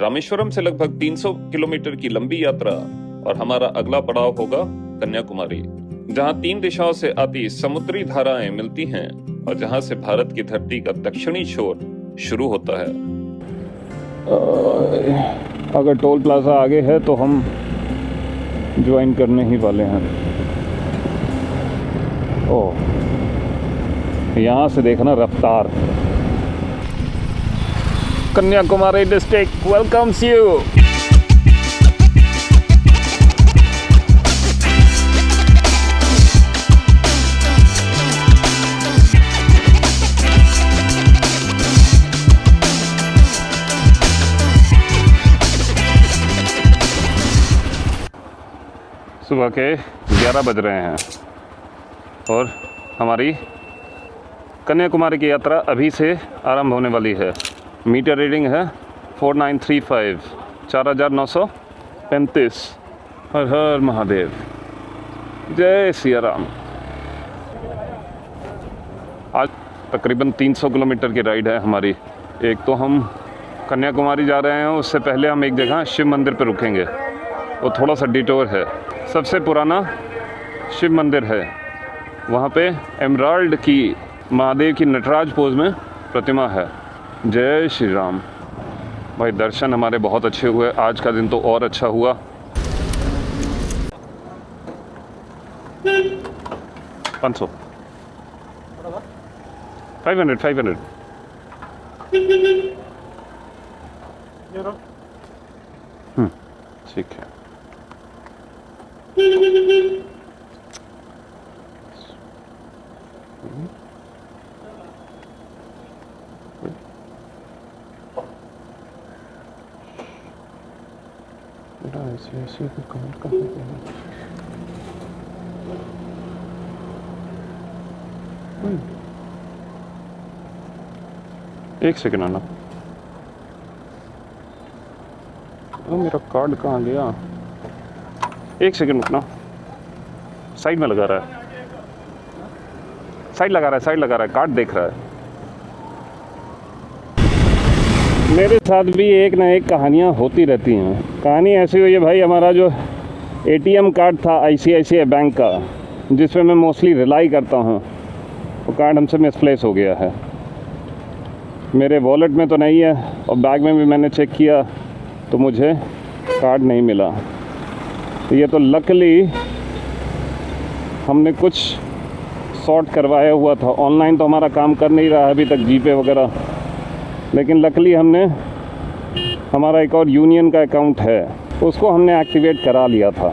रामेश्वरम से लगभग 300 किलोमीटर की लंबी यात्रा और हमारा अगला पड़ाव होगा कन्याकुमारी, जहां 3 दिशाओं से आती समुद्री धाराएं मिलती हैं और जहां से भारत की धरती का दक्षिणी छोर शुरू होता है। अगर टोल प्लाजा आगे है तो हम ज्वाइन करने ही वाले हैं। ओह, यहाँ से देखना रफ्तार। Kanyakumari district welcomes you. सुबह के 11 बज रहे हैं और हमारी कन्याकुमारी की यात्रा अभी से आरंभ होने वाली है। मीटर रीडिंग है 4935, 4935। हर हर महादेव, जय सिया राम। आज तकरीबन 300 किलोमीटर की राइड है हमारी। एक तो हम कन्याकुमारी जा रहे हैं, उससे पहले हम एक जगह शिव मंदिर पर रुकेंगे। वो थोड़ा सा डिटोर है। सबसे पुराना शिव मंदिर है, वहाँ पे एमराल्ड की महादेव की नटराज पोज में प्रतिमा है। जय श्री राम। भाई दर्शन हमारे बहुत अच्छे हुए, आज का दिन तो और अच्छा हुआ। $500 500 ठीक है। ऐसे कमेंट कहाँ पे है? एक सेकेंड आना। मेरा कार्ड कहाँ गया? एक सेकेंड रुकना। साइड में लगा रहा है, साइड लगा रहा है, कार्ड देख रहा है। मेरे साथ भी एक ना एक कहानियाँ होती रहती हैं। कहानी ऐसी हुई है भाई, हमारा जो एटीएम कार्ड था ICICI बैंक का, जिसमें मैं मोस्टली रिलाई करता हूँ, वो कार्ड हमसे मिसप्लेस हो गया है। मेरे वॉलेट में तो नहीं है और बैग में भी मैंने चेक किया तो मुझे कार्ड नहीं मिला। ये तो लकीली हमने कुछ सॉर्ट करवाया हुआ था। ऑनलाइन तो हमारा काम कर नहीं रहा है अभी तक, जीपे वगैरह, लेकिन लकीली हमने, हमारा एक और यूनियन का अकाउंट है, उसको हमने एक्टिवेट करा लिया था।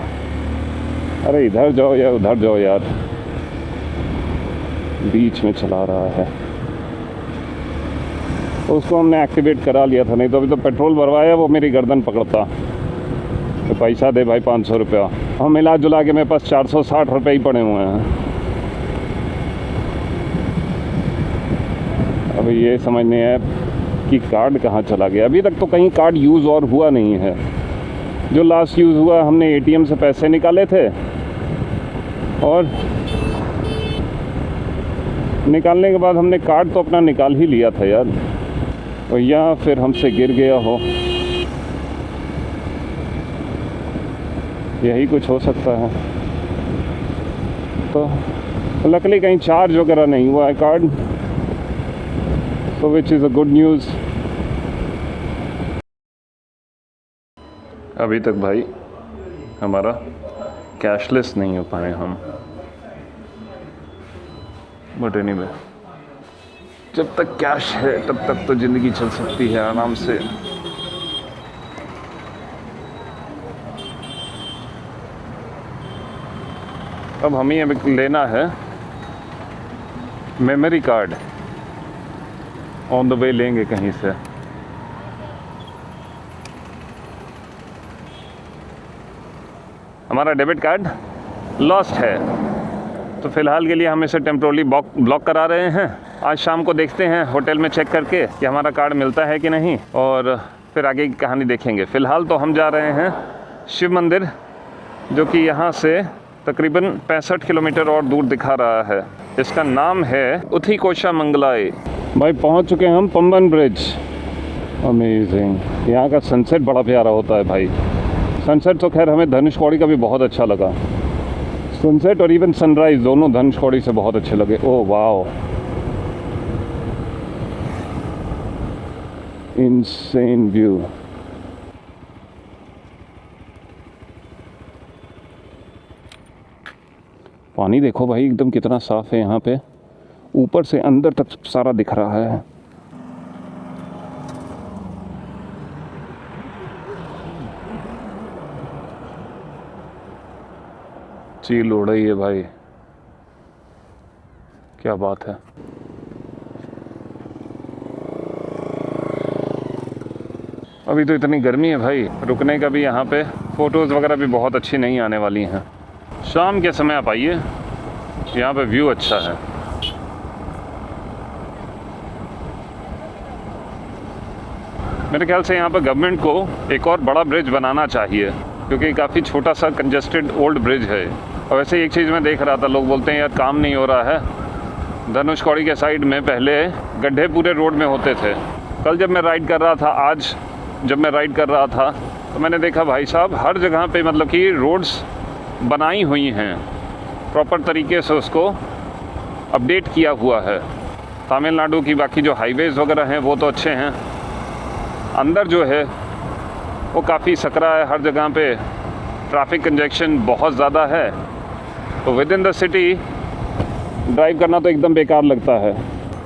अरे इधर जाओ या उधर जाओ यार, बीच में चला रहा है। उसको हमने एक्टिवेट करा लिया था, नहीं तो अभी तो पेट्रोल भरवाया वो मेरी गर्दन पकड़ता। तो पैसा दे भाई 500 रुपया। हम मिला जुला के मेरे पास 460 रुपये ही पड़े हुए हैं। अब ये समझ नहीं आया कि कार्ड कहाँ चला गया। अभी तक तो कहीं कार्ड यूज़ और हुआ नहीं है। जो लास्ट यूज़ हुआ, हमने ATM से पैसे निकाले थे और निकालने के बाद हमने कार्ड तो अपना निकाल ही लिया था यार, और यहाँ फिर हमसे गिर गया हो, यही कुछ हो सकता है। तो लकीली कहीं चार्ज वगैरह नहीं हुआ है card, so which is a good news। अभी तक भाई हमारा कैशलेस नहीं हो पाए हम, बट एनीवे जब तक कैश है तब तक तो ज़िंदगी चल सकती है आराम से। अब हमें अभी लेना है memory card, on the way लेंगे कहीं से। हमारा डेबिट कार्ड लॉस्ट है, तो फ़िलहाल के लिए हम इसे टेम्प्रोरली ब्लॉक करा रहे हैं। आज शाम को देखते हैं होटल में चेक करके कि हमारा कार्ड मिलता है कि नहीं, और फिर आगे की कहानी देखेंगे। फ़िलहाल तो हम जा रहे हैं शिव मंदिर, जो कि यहाँ से तकरीबन 65 किलोमीटर और दूर दिखा रहा है। इसका नाम है उथीकोशा मंगलाई। भाई पहुँच चुके हैं हम पंबन ब्रिज। अमेजिंग। यहाँ का सनसेट बड़ा प्यारा होता है भाई। सनसेट तो खैर हमें धनुषकोडी का भी बहुत अच्छा लगा। सनसेट और इवन सनराइज दोनों धनुषकोडी से बहुत अच्छे लगे। Oh wow, insane view. पानी देखो भाई एकदम कितना साफ है यहाँ पे, ऊपर से अंदर तक सारा दिख रहा है। चील उड़ रही है भाई, क्या बात है। अभी तो इतनी गर्मी है भाई, रुकने का भी यहाँ पे फ़ोटोज़ वगैरह भी बहुत अच्छी नहीं आने वाली हैं। शाम के समय आप आइए, यहाँ पे व्यू अच्छा है। मेरे ख्याल से यहाँ पे गवर्नमेंट को एक और बड़ा ब्रिज बनाना चाहिए, क्योंकि काफ़ी छोटा सा कंजेस्टेड ओल्ड ब्रिज है। और वैसे एक चीज़ मैं देख रहा था, लोग बोलते हैं यार काम नहीं हो रहा है। धनुषकोडी के साइड में पहले गड्ढे पूरे रोड में होते थे। कल जब मैं राइड कर रहा था, आज जब मैं राइड कर रहा था, तो मैंने देखा भाई साहब हर जगह पे मतलब कि रोड्स बनाई हुई हैं, प्रॉपर तरीके से उसको अपडेट किया हुआ है। तमिलनाडु की बाकी जो हाईवेज़ वगैरह हैं वो तो अच्छे हैं, अंदर जो है वो काफ़ी सकरा है, हर जगह पे ट्रैफिक कंजेक्शन बहुत ज़्यादा है। तो with in the city drive करना तो एकदम बेकार लगता है।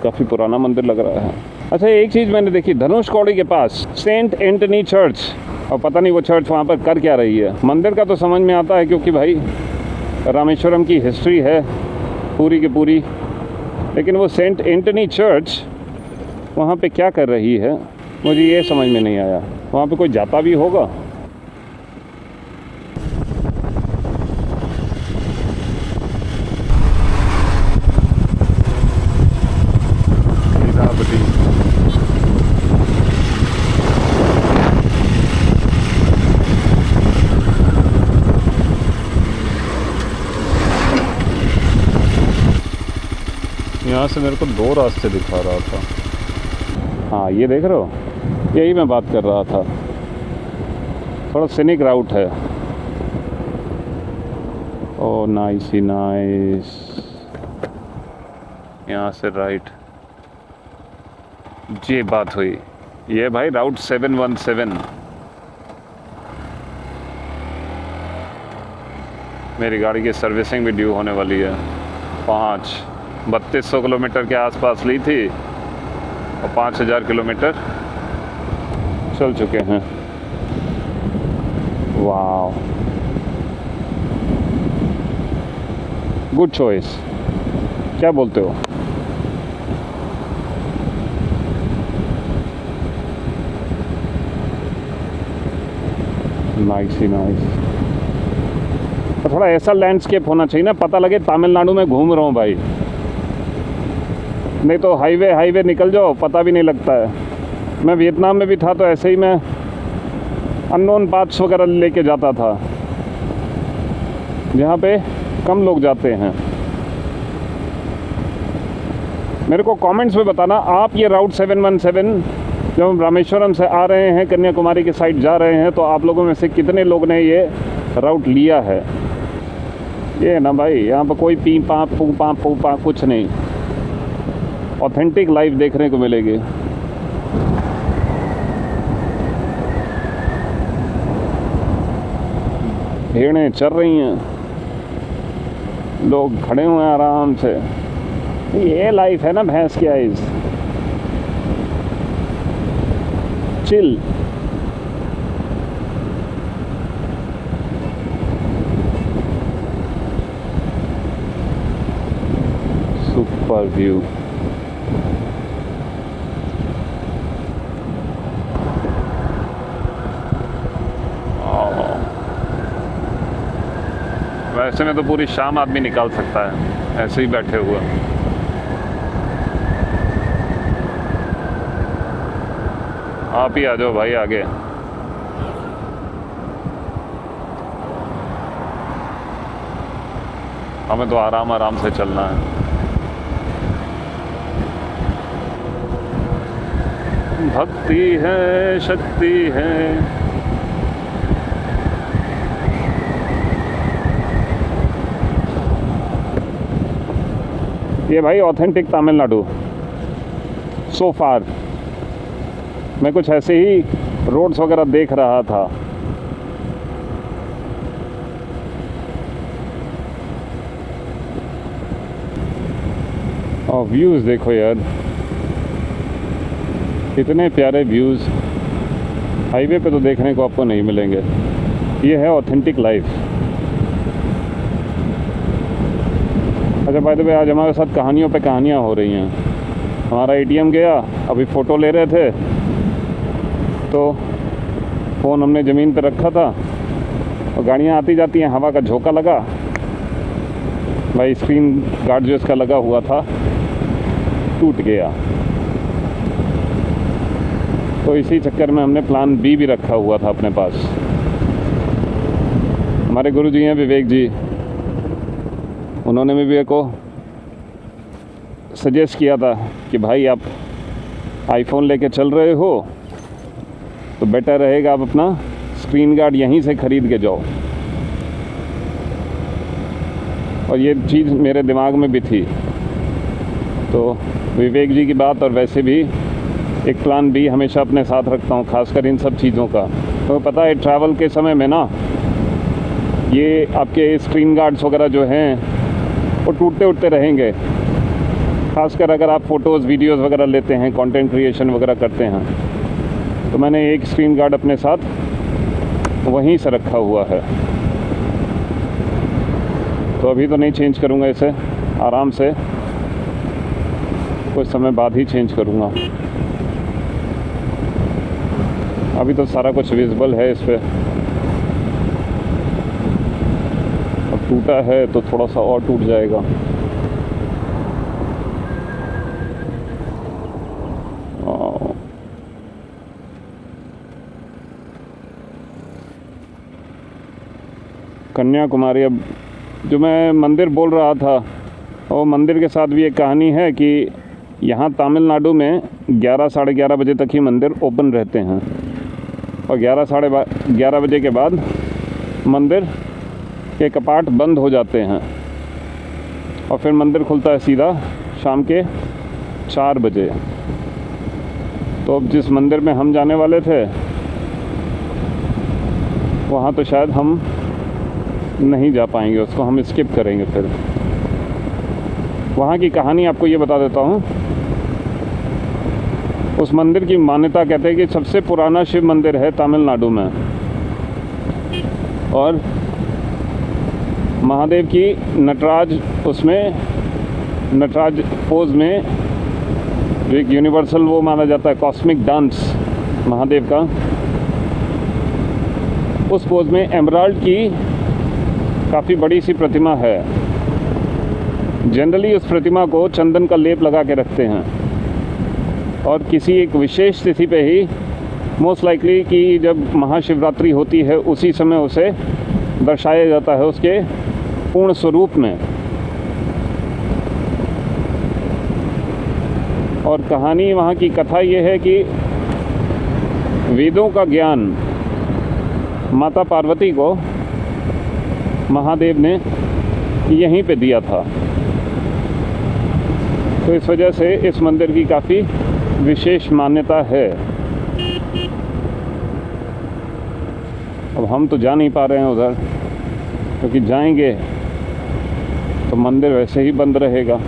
काफ़ी पुराना मंदिर लग रहा है। अच्छा, एक चीज़ मैंने देखी, धनुषकोडी के पास सेंट एंटनी चर्च, और पता नहीं वो चर्च वहाँ पर कर क्या रही है। मंदिर का तो समझ में आता है क्योंकि भाई रामेश्वरम की हिस्ट्री है पूरी की पूरी, लेकिन वो सेंट एंटनी चर्च वहाँ पे क्या कर रही है मुझे ये समझ में नहीं आया। वहाँ पे कोई जाता भी होगा। यहाँ से मेरे को दो रास्ते दिखा रहा था। हाँ ये देख रहे हो, यही मैं बात कर रहा था। थोड़ा सिनिक राउट है। Oh nice he nice. यहाँ से राइट, ये बात हुई। ये भाई राउट 717। मेरी गाड़ी की सर्विसिंग भी ड्यू होने वाली है। 3200 किलोमीटर के आसपास ली थी और 5000 किलोमीटर चल चुके हैं। वाह, गुड चॉइस। क्या बोलते हो? Nice he nice. थोड़ा ऐसा लैंडस्केप होना चाहिए ना, पता लगे तमिलनाडु में घूम रहा हूँ भाई। नहीं तो हाईवे निकल जाओ, पता भी नहीं लगता है। मैं वियतनाम में भी था तो ऐसे ही मैं अननोन पाथ्स वगैरह लेके जाता था जहाँ पे कम लोग जाते हैं। मेरे को कमेंट्स में बताना आप ये राउट 717 जब हम रामेश्वरम से आ रहे हैं कन्याकुमारी के साइड जा रहे हैं, तो आप लोगों में से कितने लोग ने ये राउट लिया है। ये ना भाई, यहाँ पर कोई पी पा पू पा कुछ नहीं, ऑथेंटिक लाइफ देखने को मिलेगी। भेड़ें चल रही हैं, लोग खड़े हुए हैं आराम से। ये लाइफ है ना भैंस की आइज, चिल। Super view. वैसे में तो पूरी शाम आदमी निकाल सकता है ऐसे ही बैठे हुए। आप ही आ जाओ भाई आगे। हमें तो आराम से चलना है। भक्ति है, शक्ति है। ये भाई ऑथेंटिक तमिलनाडु सो फार। मैं कुछ ऐसे ही रोड्स वगैरह देख रहा था। और व्यूज़ देखो यार, इतने प्यारे व्यूज़ हाईवे पे तो देखने को आपको नहीं मिलेंगे। ये है ऑथेंटिक लाइफ। अच्छा बाय द वे, आज हमारे साथ कहानियों पे कहानियाँ हो रही हैं। हमारा एटीएम गया, अभी फ़ोटो ले रहे थे तो फ़ोन हमने ज़मीन पे रखा था और गाड़ियाँ आती जाती हैं, हवा का झोंका लगा भाई, स्क्रीन गार्ड जो इसका लगा हुआ था टूट गया। तो इसी चक्कर में हमने प्लान बी भी रखा हुआ था अपने पास। हमारे गुरुजी हैं विवेक जी, उन्होंने भी मेरे को सजेस्ट किया था कि भाई आप आईफोन लेके चल रहे हो तो बेटर रहेगा आप अपना स्क्रीन गार्ड यहीं से ख़रीद के जाओ। और ये चीज़ मेरे दिमाग में भी थी, तो विवेक जी की बात और वैसे भी एक प्लान बी हमेशा अपने साथ रखता हूँ, खासकर इन सब चीज़ों का। तो पता है ट्रैवल के समय में ना ये आपके स्क्रीन गार्ड्स वगैरह जो हैं वो टूटते उठते रहेंगे, खासकर अगर आप फ़ोटोज़ वीडियोज़ वगैरह लेते हैं, कंटेंट क्रिएशन वगैरह करते हैं। तो मैंने एक स्क्रीन गार्ड अपने साथ वहीं से रखा हुआ है, तो अभी तो नहीं चेंज करूँगा इसे, आराम से कुछ समय बाद ही चेंज करूँगा। अभी तो सारा कुछ विजिबल है इस पर। अब टूटा है तो थोड़ा सा और टूट जाएगा। कन्याकुमारी, अब जो मैं मंदिर बोल रहा था वो मंदिर के साथ भी एक कहानी है कि यहाँ तमिलनाडु में 11 साढ़े 11 बजे तक ही मंदिर ओपन रहते हैं और 11 साढ़े 11 बजे के बाद मंदिर के कपाट बंद हो जाते हैं और फिर मंदिर खुलता है सीधा शाम के 4 बजे। तो अब जिस मंदिर में हम जाने वाले थे वहाँ तो शायद हम नहीं जा पाएंगे, उसको हम स्किप करेंगे। फिर वहाँ की कहानी आपको ये बता देता हूँ। उस मंदिर की मान्यता कहते हैं कि सबसे पुराना शिव मंदिर है तमिलनाडु में, और महादेव की नटराज, उसमें नटराज पोज में जो एक यूनिवर्सल वो माना जाता है कॉस्मिक डांस महादेव का, उस पोज में एमराल्ड की काफ़ी बड़ी सी प्रतिमा है। जनरली उस प्रतिमा को चंदन का लेप लगा के रखते हैं और किसी एक विशेष तिथि पे ही, मोस्ट लाइकली कि जब महाशिवरात्रि होती है उसी समय उसे दर्शाया जाता है उसके पूर्ण स्वरूप में। और कहानी वहाँ की कथा ये है कि वेदों का ज्ञान माता पार्वती को महादेव ने यहीं पे दिया था, तो इस वजह से इस मंदिर की काफ़ी विशेष मान्यता है। अब हम तो जा नहीं पा रहे हैं उधर, क्योंकि जाएंगे तो मंदिर वैसे ही बंद रहेगा।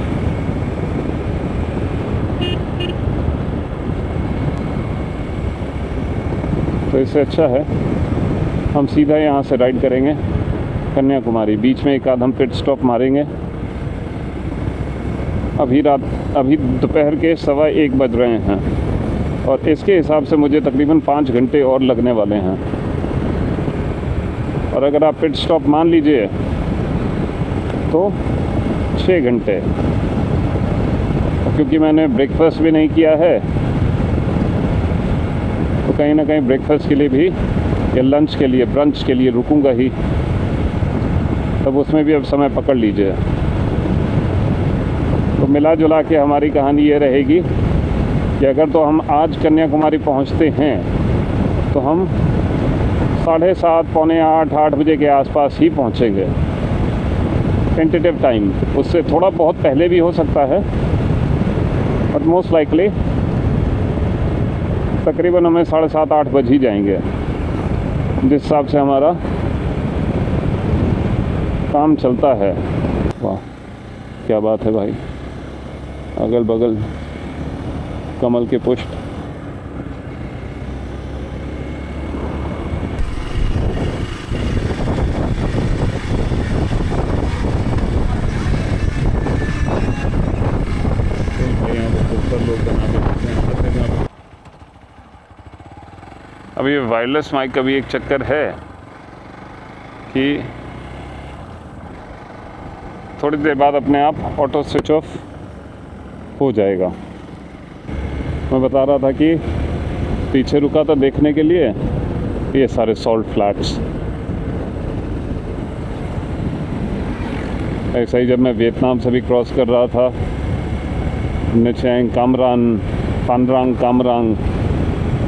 तो इससे अच्छा है हम सीधा यहाँ से राइड करेंगे कन्याकुमारी। बीच में एक आध हम पिट स्टॉप मारेंगे। अभी दोपहर के 1:15 बज रहे हैं और इसके हिसाब से मुझे तकरीबन 5 घंटे और लगने वाले हैं। और अगर आप पिट स्टॉप मान लीजिए तो 6 घंटे, क्योंकि मैंने ब्रेकफास्ट भी नहीं किया है तो कहीं ना कहीं ब्रेकफास्ट के लिए भी या लंच के लिए, ब्रंच के लिए रुकूंगा ही, तब उसमें भी अब समय पकड़ लीजिए। तो मिला जुला के हमारी कहानी ये रहेगी कि अगर तो हम आज कन्याकुमारी पहुंचते हैं तो हम 7:30 पौने 8 बजे के आसपास ही पहुंचेंगे, टेंटेटिव टाइम। उससे थोड़ा बहुत पहले भी हो सकता है, बट मोस्ट लाइकली तकरीबन हमें 7:30-8 बज ही जाएंगे, जिस हिसाब से हमारा काम चलता है। वाह क्या बात है भाई, अगल बगल कमल के पुष्प। अब ये वायरलेस माइक का भी एक चक्कर है कि थोड़ी देर बाद अपने आप ऑटो स्विच ऑफ हो जाएगा। मैं बता रहा था कि पीछे रुका था देखने के लिए ये सारे सॉल्ट फ्लैट्स। ऐसा ही जब मैं वियतनाम से भी क्रॉस कर रहा था, निचेंग कामरान, पानरांग कामरांग,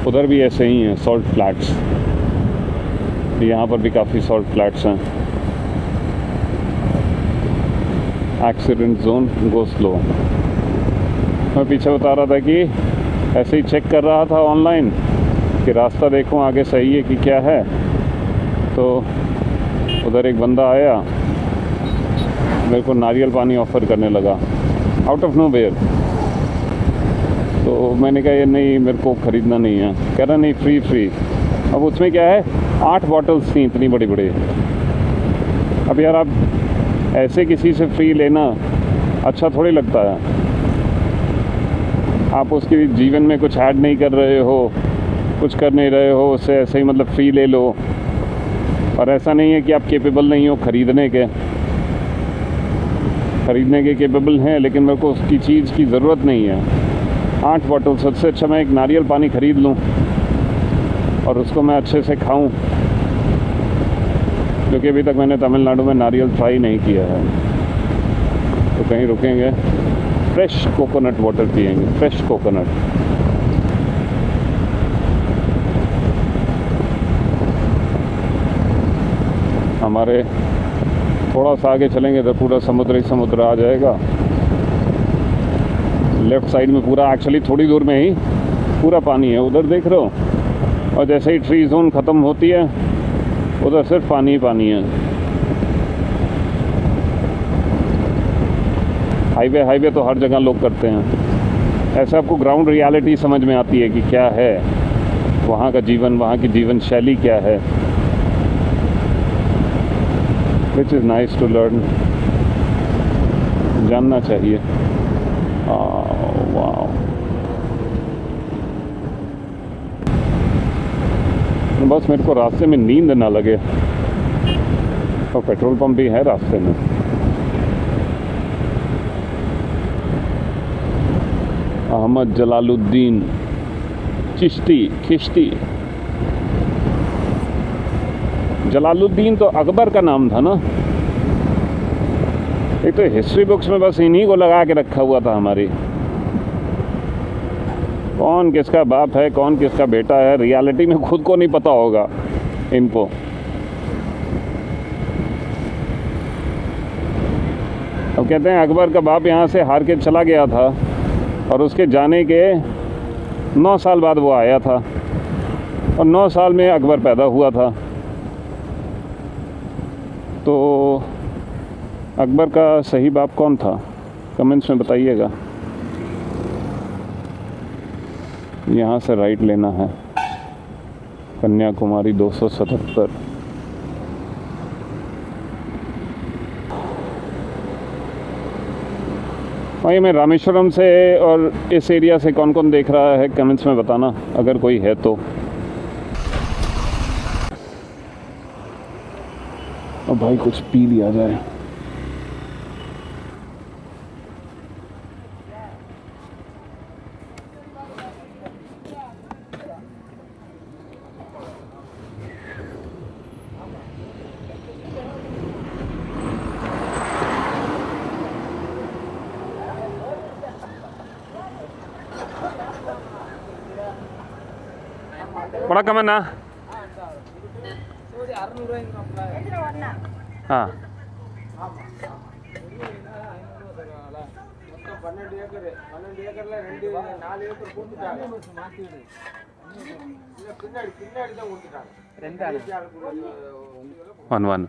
उधर भी ऐसे ही हैं सॉल्ट फ्लैट्स। यहाँ पर भी काफ़ी सॉल्ट फ्लैट्स हैं। Accident zone go slow. मैं पीछे बता रहा था कि ऐसे ही चेक कर रहा था ऑनलाइन कि रास्ता देखूं आगे सही है कि क्या है, तो उधर एक बंदा आया, मेरे को नारियल पानी ऑफ़र करने लगा आउट ऑफ नो वेयर। तो मैंने कहा ये नहीं, मेरे को ख़रीदना नहीं है। कह रहा नहीं फ्री। अब उसमें क्या है, 8 बॉटल्स थी इतनी बड़ी बड़ी। अब यार आप ऐसे किसी से फ्री लेना अच्छा थोड़ी लगता है। आप उसके जीवन में कुछ ऐड नहीं कर रहे हो, कुछ कर नहीं रहे हो, उससे ऐसे ही मतलब फ्री ले लो। और ऐसा नहीं है कि आप केपेबल नहीं हो खरीदने के केपेबल हैं, लेकिन मेरे को उसकी चीज़ की ज़रूरत नहीं है। 8 बॉटल, सबसे अच्छा मैं एक नारियल पानी ख़रीद लूँ और उसको मैं अच्छे से खाऊं, क्योंकि अभी तक मैंने तमिलनाडु में नारियल ट्राई नहीं किया है। तो कहीं रुकेंगे, फ्रेश कोकोनट वाटर पिएंगे, फ्रेश कोकोनट। हमारे थोड़ा सा आगे चलेंगे तो पूरा समुद्र आ जाएगा। लेफ़्ट साइड में पूरा, एक्चुअली थोड़ी दूर में ही पूरा पानी है, उधर देख रहे हो। और जैसे ही ट्री जोन ख़त्म होती है उधर सिर्फ पानी ही पानी है। हाईवे तो हर जगह लोग करते हैं। ऐसे आपको ग्राउंड रियलिटी समझ में आती है कि क्या है वहाँ का जीवन, वहाँ की जीवन शैली क्या है। Which is nice to learn, जानना चाहिए। वाह, बस मेरे को रास्ते में नींद ना लगे। और पेट्रोल पंप भी है रास्ते में। अहमद जलालुद्दीन चिश्ती। जलालुद्दीन तो अकबर का नाम था ना। एक तो हिस्ट्री बुक्स में बस इन्हीं को लगा के रखा हुआ था हमारी। कौन किसका बाप है, कौन किसका बेटा है, रियलिटी में खुद को नहीं पता होगा इनको। अब कहते हैं अकबर का बाप यहाँ से हार के चला गया था और उसके जाने के 9 साल बाद वो आया था और 9 साल में अकबर पैदा हुआ था। तो अकबर का सही बाप कौन था, कमेंट्स में बताइएगा। यहाँ से राइट लेना है, कन्याकुमारी 277। भाई मैं रामेश्वरम से और इस एरिया से कौन कौन देख रहा है कमेंट्स में बताना, अगर कोई है तो। अब भाई कुछ पी लिया जाए। ವಣಕಮ್ಮಣ್ಣ ಹಾಂ ಒನ್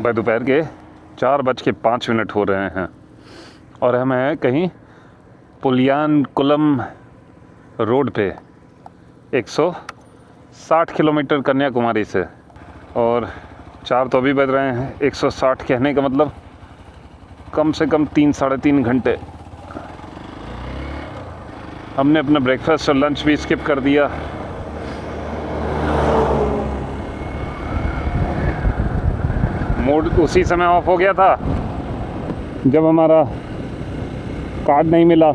भाई दोपहर के 4:05 हो रहे हैं और हम हैं कहीं पुलियानकुलम रोड पे 160 किलोमीटर कन्याकुमारी से, और 4 तो अभी बज रहे हैं। 160 कहने का मतलब कम से कम 3-3.5 घंटे। हमने अपना ब्रेकफास्ट और लंच भी स्किप कर दिया। मूड उसी समय ऑफ हो गया था जब हमारा कार्ड नहीं मिला।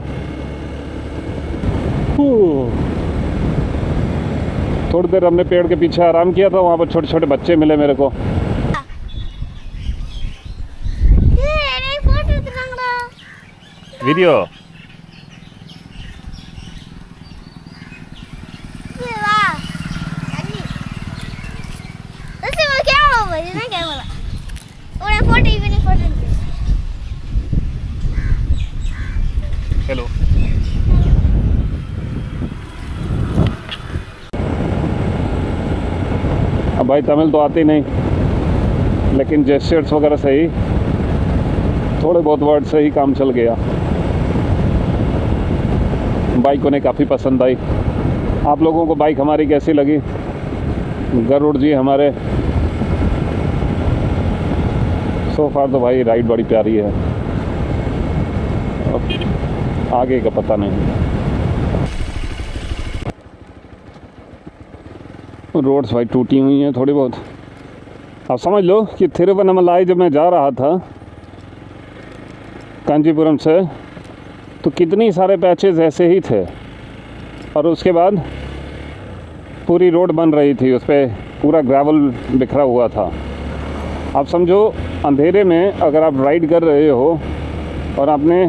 थोड़ी देर हमने पेड़ के पीछे आराम किया था, वहाँ पर छोटे छोटे बच्चे मिले मेरे को। Video hello. अब भाई तमिल तो आती नहीं, लेकिन जेस्चर्स वगैरह से ही थोड़े बहुत वर्ड से ही काम चल गया। बाइक उन्हें काफ़ी पसंद आई। आप लोगों को बाइक हमारी कैसी लगी? गरुड़ जी हमारे सो फार तो भाई राइड बड़ी प्यारी है, आगे का पता नहीं। रोड्स भाई टूटी हुई हैं थोड़ी बहुत। आप समझ लो कि थिरुवन्नमलाई जब मैं जा रहा था कांचीपुरम से, तो कितनी सारे पैचेस ऐसे ही थे, और उसके बाद पूरी रोड बन रही थी, उस पर पूरा ग्रेवल बिखरा हुआ था। आप समझो अंधेरे में अगर आप राइड कर रहे हो और आपने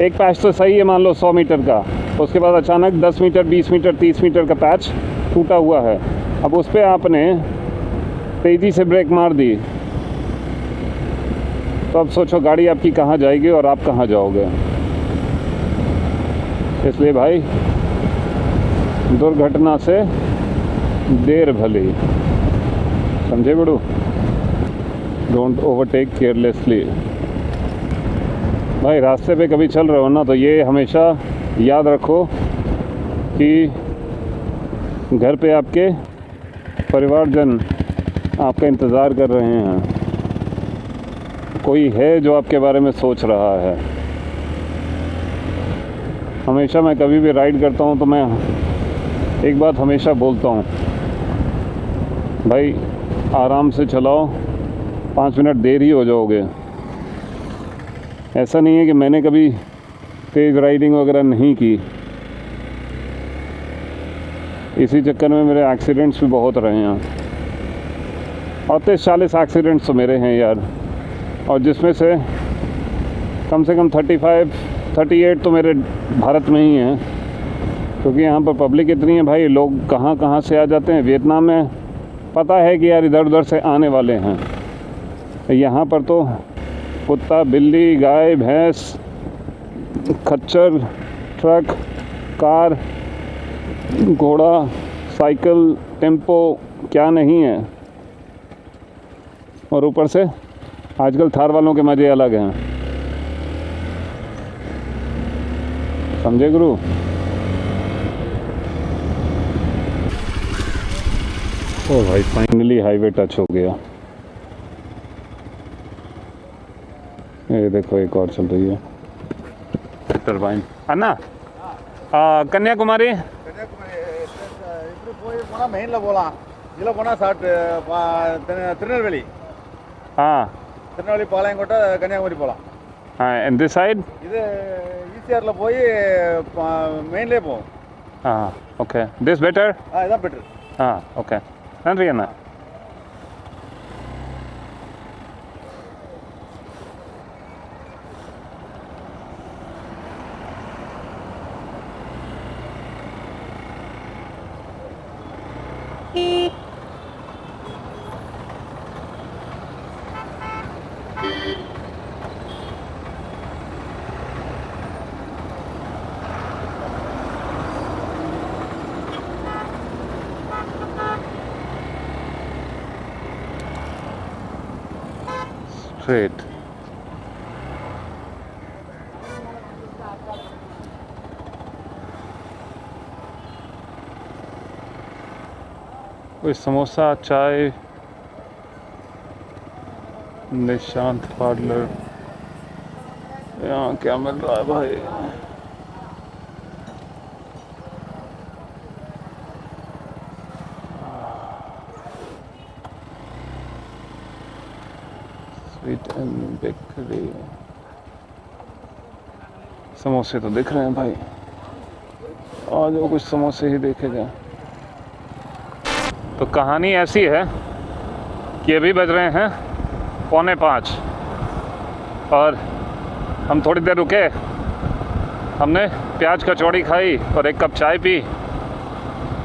एक पैच तो सही है मान लो 100 मीटर का, उसके बाद अचानक 10 मीटर 20 मीटर 30 मीटर का पैच टूटा हुआ है। अब उस पर आपने तेज़ी से ब्रेक मार दी, तो अब सोचो गाड़ी आपकी कहाँ जाएगी और आप कहाँ जाओगे। इसलिए भाई दुर्घटना से देर भली, समझे बड़ू। Don't overtake carelessly. भाई रास्ते पे कभी चल रहे हो ना, तो ये हमेशा याद रखो कि घर पे आपके परिवारजन आपका इंतज़ार कर रहे हैं। कोई है जो आपके बारे में सोच रहा है। हमेशा मैं कभी भी राइड करता हूँ तो मैं एक बात हमेशा बोलता हूँ, भाई आराम से चलाओ, 5 मिनट देर ही हो जाओगे। ऐसा नहीं है कि मैंने कभी तेज़ राइडिंग वगैरह नहीं की, इसी चक्कर में मेरे एक्सीडेंट्स भी बहुत रहे हैं। 38-40 एक्सीडेंट्स तो मेरे हैं यार, और जिसमें से कम 35-38 तो मेरे भारत में ही हैं, क्योंकि यहाँ पर पब्लिक इतनी है भाई, लोग कहाँ कहाँ से आ जाते हैं। वियतनाम में पता है कि यार इधर उधर से आने वाले हैं। यहाँ पर तो कुत्ता, बिल्ली, गाय, भैंस, खच्चर, ट्रक, कार, घोड़ा, साइकिल, टेम्पो, क्या नहीं है। और ऊपर से आजकल थार वालों के मज़े अलग हैं, समझे गुरु। ओ भाई फाइनली हाईवे टच हो गया। ये देखो एक और चल रही है टरबाइन। अन्ना कन्याकुमारी மெயினில் போகலாம், இதில் போனால் திருநெல்வேலி, திருநெல்வேலி பாளையங்கோட்டை கன்னியாகுமரி போகலாம். and this side இது ஈசிஆரில் போய் மெயின்லேயே போகும். okay, this better. இதான் பெட்ரு. okay, நன்றி அண்ணா. Straight. कोई समोसा, चाय, निशांत पार्लर, यहाँ क्या मिल रहा है भाई? Sweet and bakery. समोसे तो दिख रहे हैं भाई, आज वो कुछ समोसे ही देखे जाए। तो कहानी ऐसी है कि अभी बज रहे हैं 4:45 और हम थोड़ी देर रुके, हमने प्याज कचौड़ी खाई और एक कप चाय पी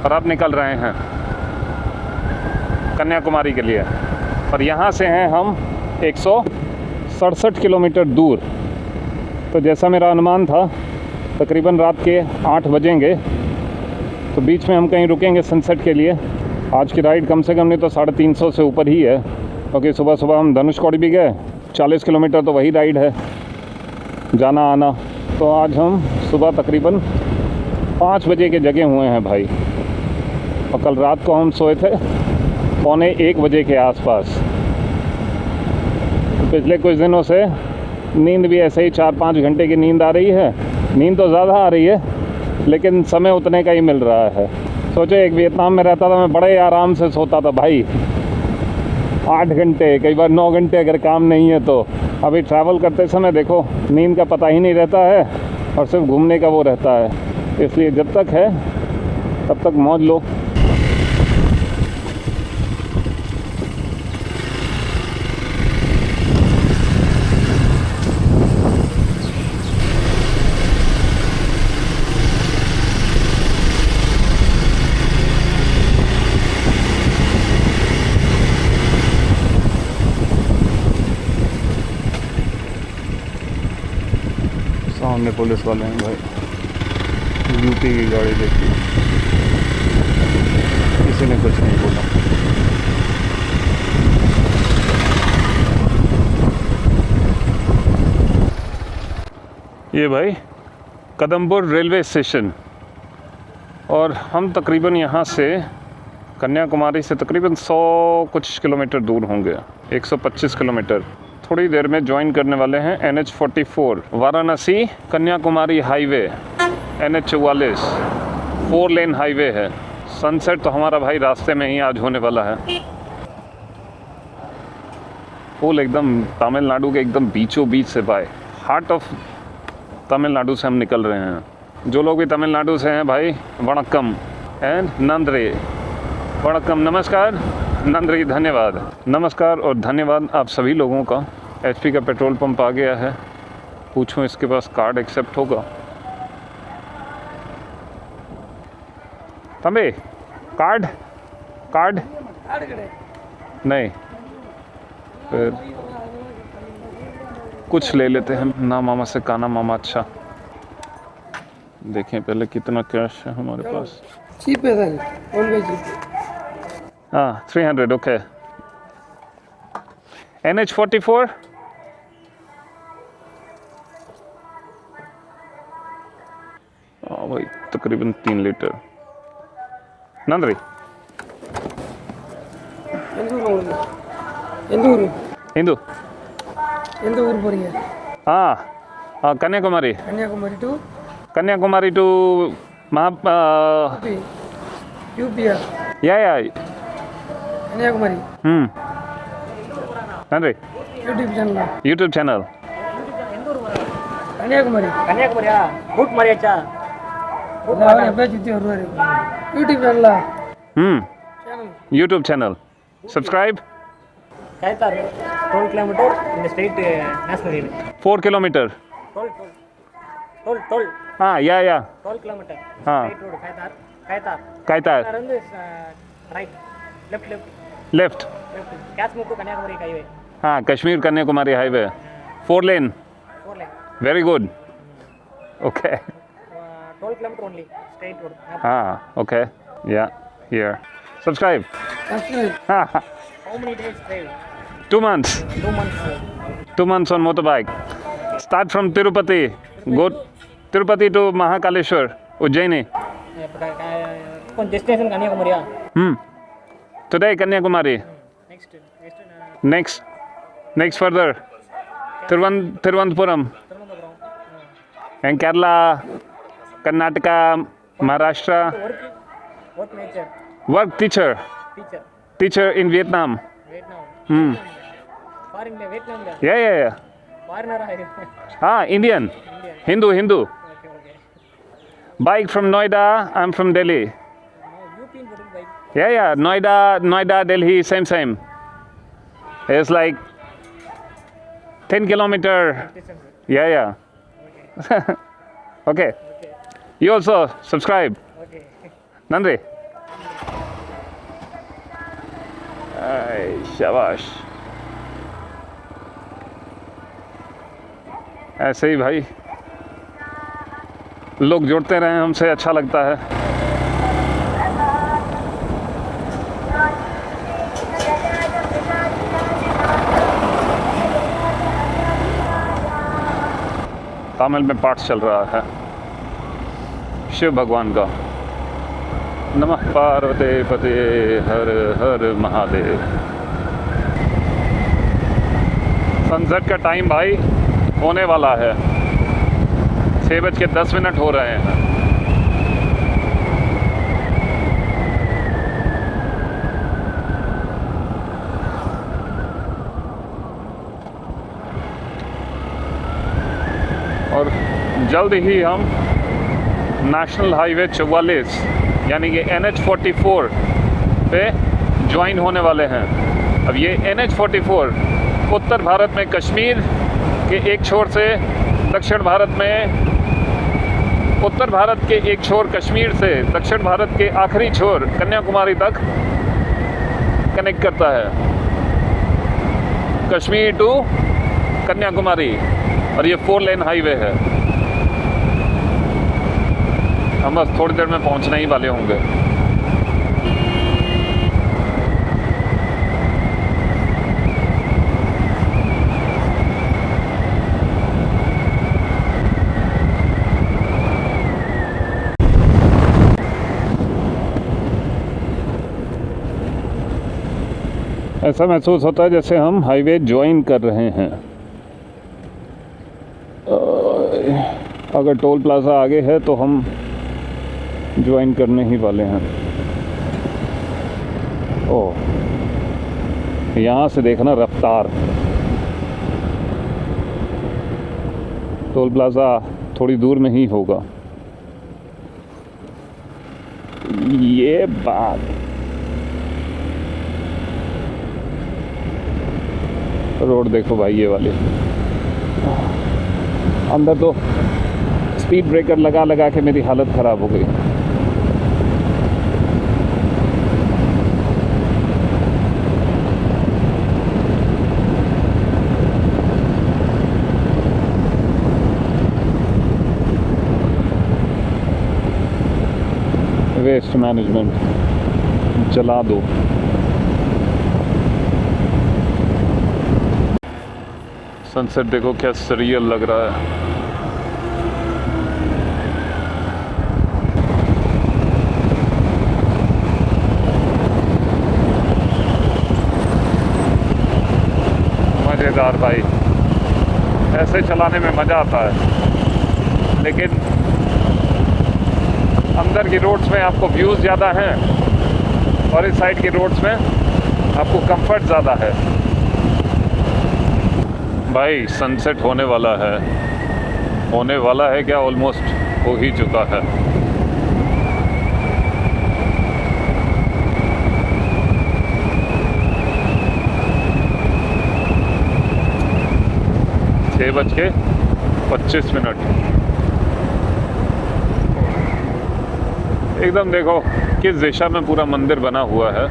और अब निकल रहे हैं कन्याकुमारी के लिए। और यहाँ से हैं हम 167 किलोमीटर दूर। तो जैसा मेरा अनुमान था तकरीबन रात के 8 बजेंगे, तो बीच में हम कहीं रुकेंगे सनसेट के लिए। आज की राइड कम से कम नहीं तो 350 से ऊपर ही है, क्योंकि सुबह सुबह हम धनुषकोडी भी गए, 40 किलोमीटर तो वही राइड है जाना आना। तो आज हम सुबह तकरीबन 5 बजे के जगे हुए हैं भाई, और कल रात को हम सोए थे 1:45 बजे के आसपास। तो पिछले कुछ दिनों से नींद भी ऐसे ही 4-5 घंटे की नींद आ रही है। नींद तो ज़्यादा आ रही है लेकिन समय उतने का ही मिल रहा है। सोचो एक वियतनाम में रहता था मैं, बड़े आराम से सोता था भाई, 8 घंटे, कई बार 9 घंटे अगर काम नहीं है तो। अभी ट्रैवल करते समय देखो नींद का पता ही नहीं रहता है और सिर्फ घूमने का वो रहता है। इसलिए जब तक है तब तक मौज लो। सामने पुलिस वाले हैं भाई, यूपी की गाड़ी देखी, किसी ने कुछ नहीं बोला। ये भाई कदमपुर रेलवे स्टेशन, और हम तकरीबन यहाँ से कन्याकुमारी से तकरीबन 100 कुछ किलोमीटर दूर होंगे, 125 किलोमीटर। थोड़ी देर में ज्वाइन करने वाले हैं NH44 Varanasi Kanyakumari highway. NH44 4 lane highway है। सनसेट तो हमारा भाई रास्ते में ही आज होने वाला है। फुल एकदम तमिलनाडु के एकदम बीचों बीच से भाई, हार्ट ऑफ तमिलनाडु से हम निकल रहे हैं। जो लोग भी तमिलनाडु से हैं भाई, वणक्कम एंड नंद्रे। वणक्कम, नमस्कार, नंद्री, धन्यवाद। नमस्कार और धन्यवाद आप सभी लोगों का। HP का पेट्रोल पंप आ गया है, पूछूं इसके पास कार्ड एक्सेप्ट होगा? तंबे कार्ड कार्ड नहीं, फिर कुछ ले लेते हैं ना मामा से। काना मामा अच्छा। देखें पहले कितना कैश है हमारे पास। चीप है सर, ऑन वे चीप। हाँ 300 ओके। NH44 भाई तकरीबन 3 लीटर। नंदरी हिंदू ऊर போறீங்க? हाँ कन्याकुमारी कन्याकुमारी टू यूपी या कन्याकुमारी नंदरी यूट्यूब चैनल कन्याकुमारी रूट मारियाचा YouTube channel subscribe. Kaitar 12 kilometer in the state national highway. 4 kilometre 12 हाँ या 12 kilometer हाँ straight road Kaitar Kaitar and right left left Kashmir to Kanyakumari highway हाँ Kashmir Kanyakumari highway 4 lane 4 lane very good okay 12 kilometer only straight road. हाँ okay yeah here subscribe. हाँ How many days drive? 2 months 2 months. 2 months on motorbike. Start from Tirupati, go Tirupati to Mahakaleshwar, Ujjaini. Destination Kanyakumari. Today Kanyakumari. Next further Thiruvananthapuram. And Kerala, Karnataka, Maharashtra. Work nature. Work teacher in Vietnam. Foreign Vietnam. Yeah. Foreigner. हाँ Indian. Hindu. Okay. Bike from Noida, I'm from Delhi. UP in bike. Yeah. Noida, Delhi, same. It's like 10 kilometer. Distance. Yeah. Okay. You also subscribe. Okay. Nandri. शाबाश। ऐसे ही भाई लोग जुड़ते रहें हमसे, अच्छा लगता है। तमिल में पाठ चल रहा है शिव भगवान का। नमः पार्वती पते हर हर महादेव। सनसेट का टाइम भाई होने वाला है, 6:10 हो रहे हैं। और जल्द ही हम नेशनल हाईवे 44 यानी कि NH44 पे ज्वाइन होने वाले हैं। अब ये NH44 उत्तर भारत में कश्मीर के एक छोर से दक्षिण भारत में, उत्तर भारत के एक छोर कश्मीर से दक्षिण भारत के आखिरी छोर कन्याकुमारी तक कनेक्ट करता है, कश्मीर टू कन्याकुमारी। और ये 4 लेन हाईवे है। हम बस थोड़ी देर में पहुंचने ही वाले होंगे। ऐसा महसूस होता है जैसे हम हाईवे ज्वाइन कर रहे हैं। अगर टोल प्लाजा आगे है तो हम ज्वाइन करने ही वाले हैं। ओह, यहाँ से देखना रफ्तार। टोल प्लाजा थोड़ी दूर में ही होगा। ये बात रोड देखो भाई, ये वाली अंदर तो स्पीड ब्रेकर लगा लगा के मेरी हालत ख़राब हो गई। वेस्ट मैनेजमेंट जला दो। सनसेट देखो क्या सरियल लग रहा है। मज़ेदार भाई, ऐसे चलाने में मज़ा आता है, लेकिन अंदर की रोड्स में आपको व्यूज़ ज़्यादा हैं और इस साइड की रोड्स में आपको कंफर्ट ज़्यादा है। भाई सनसेट होने वाला है क्या, ऑलमोस्ट हो ही चुका है। छः बज के 25 मिनट। एकदम देखो किस दिशा में पूरा मंदिर बना हुआ है।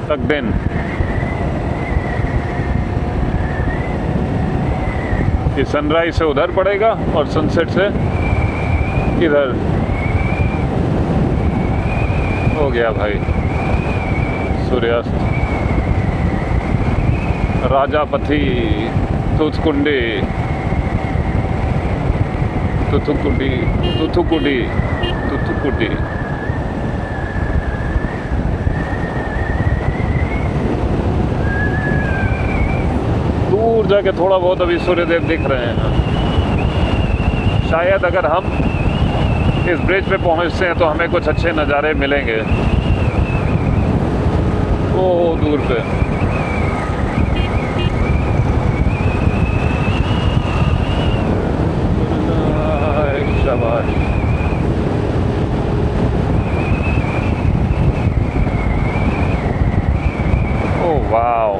तकदीन ये सनराइज से उधर पड़ेगा और सनसेट से इधर। हो गया भाई सूर्यास्त। राजापथी तुथकुंडी तुथुकुडी तुथुकुडी तुथुकुडी। दूर जाके थोड़ा बहुत अभी सूर्यदेव दिख रहे हैं। शायद अगर हम इस ब्रिज पे पहुंचते हैं तो हमें कुछ अच्छे नज़ारे मिलेंगे। वो दूर पे शाबाश। ओह वाओ,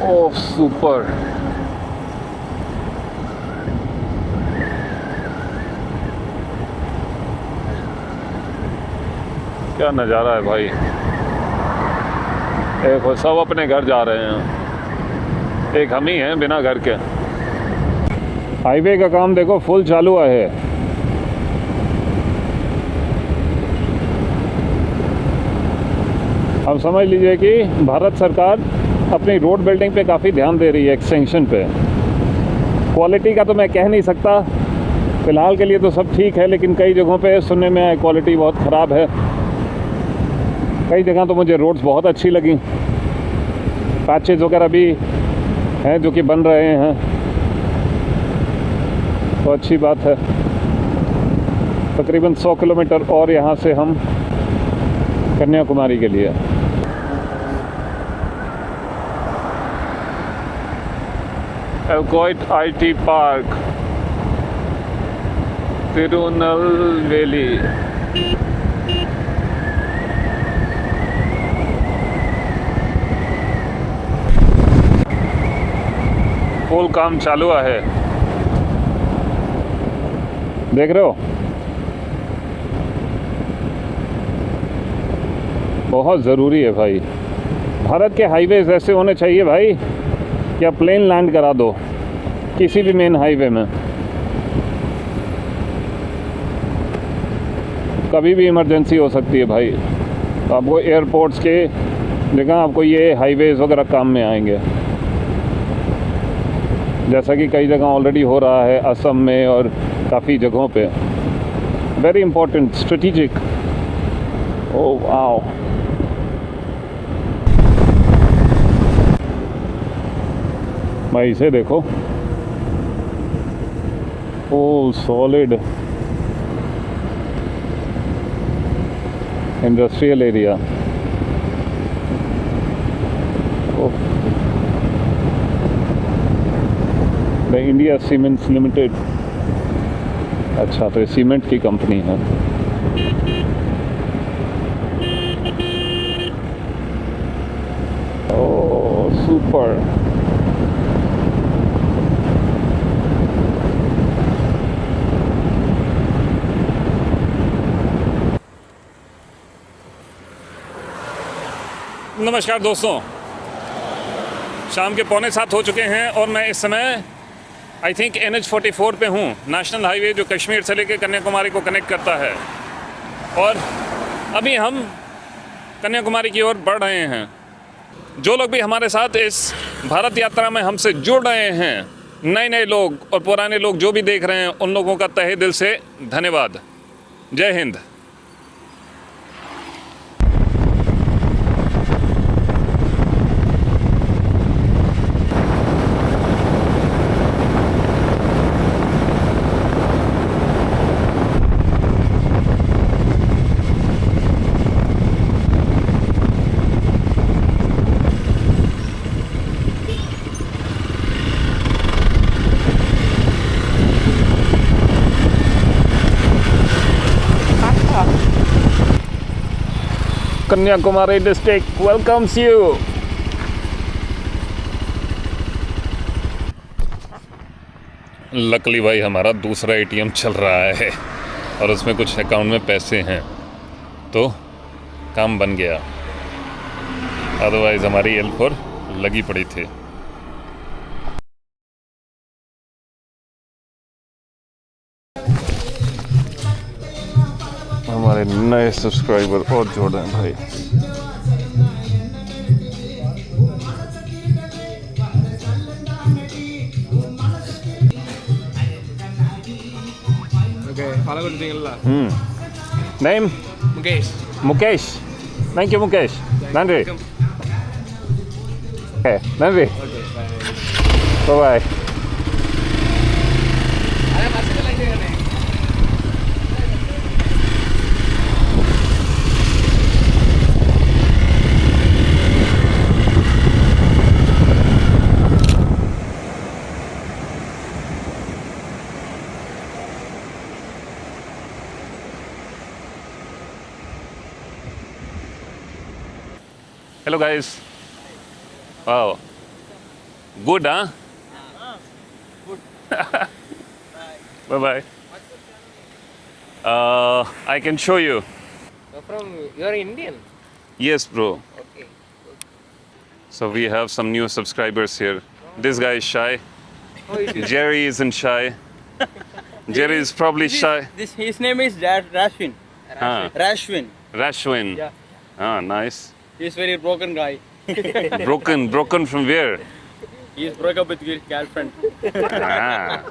ओह सुपर। क्या नज़ारा है भाई। एक सब अपने घर जा रहे हैं, एक हम ही हैं बिना घर के। हाईवे का काम देखो फुल चालू है। अब समझ लीजिए कि भारत सरकार अपनी रोड बिल्डिंग पे काफ़ी ध्यान दे रही है, एक्सटेंशन पे। क्वालिटी का तो मैं कह नहीं सकता, फ़िलहाल के लिए तो सब ठीक है, लेकिन कई जगहों पे सुनने में क्वालिटी बहुत ख़राब है। कई जगह तो मुझे रोड्स बहुत अच्छी लगी, पैचेज वगैरह भी हैं जो कि बन रहे हैं, तो अच्छी बात है। तकरीबन 100 किलोमीटर और यहाँ से हम कन्याकुमारी के लिए। एल्कोइट IT पार्क तिरुनेलवेली। फुल काम चालू है, देख रहे हो। बहुत ज़रूरी है भाई, भारत के हाईवेज ऐसे होने चाहिए भाई कि आप प्लेन लैंड करा दो किसी भी मेन हाईवे में। कभी भी इमरजेंसी हो सकती है भाई, तो आपको एयरपोर्ट्स के जगह आपको ये हाईवेज वगैरह काम में आएंगे, जैसा कि कई जगह ऑलरेडी हो रहा है, असम में और काफ़ी जगहों पे। Very important, strategic. Oh wow, भाई इसे देखो, oh solid industrial area. The India Cements limited. अच्छा, तो ये सीमेंट की कंपनी है। Oh super. नमस्कार दोस्तों, शाम के 6:45 हो चुके हैं और मैं इस समय आई थिंक NH44 पे हूँ, नेशनल हाईवे जो कश्मीर से लेकर कन्याकुमारी को कनेक्ट करता है। और अभी हम कन्याकुमारी की ओर बढ़ रहे हैं। जो लोग भी हमारे साथ इस भारत यात्रा में हमसे जुड़ रहे हैं, नए नए लोग और पुराने लोग जो भी देख रहे हैं, उन लोगों का तहे दिल से धन्यवाद। जय Hind. Kanyakumari district welcomes you. Luckily भाई हमारा दूसरा ATM चल रहा है और उसमें कुछ अकाउंट में पैसे हैं, तो काम बन गया। अदरवाइज हमारी L4 लगी पड़ी थी। हमारे नए सब्सक्राइबर और जोड़ रहे हैं भाई। Okay, follow good thing Allah. Name? Mukesh. Mukesh. Thank you, Mukesh. Nandri. Okay, Nandri. Okay, bye. Bye-bye. Hello guys. Wow. Good, huh? Good. Bye-bye. I can show you. You're Indian? Yes, bro. Okay. So we have some new subscribers here. This guy is shy. Jerry isn't shy. Jerry is probably shy. His name is Rashwin. Ah, Rashwin. Rashwin. Yeah. Ah, nice. He's very broken guy. Broken from where? He's broke up with his girlfriend. Ah.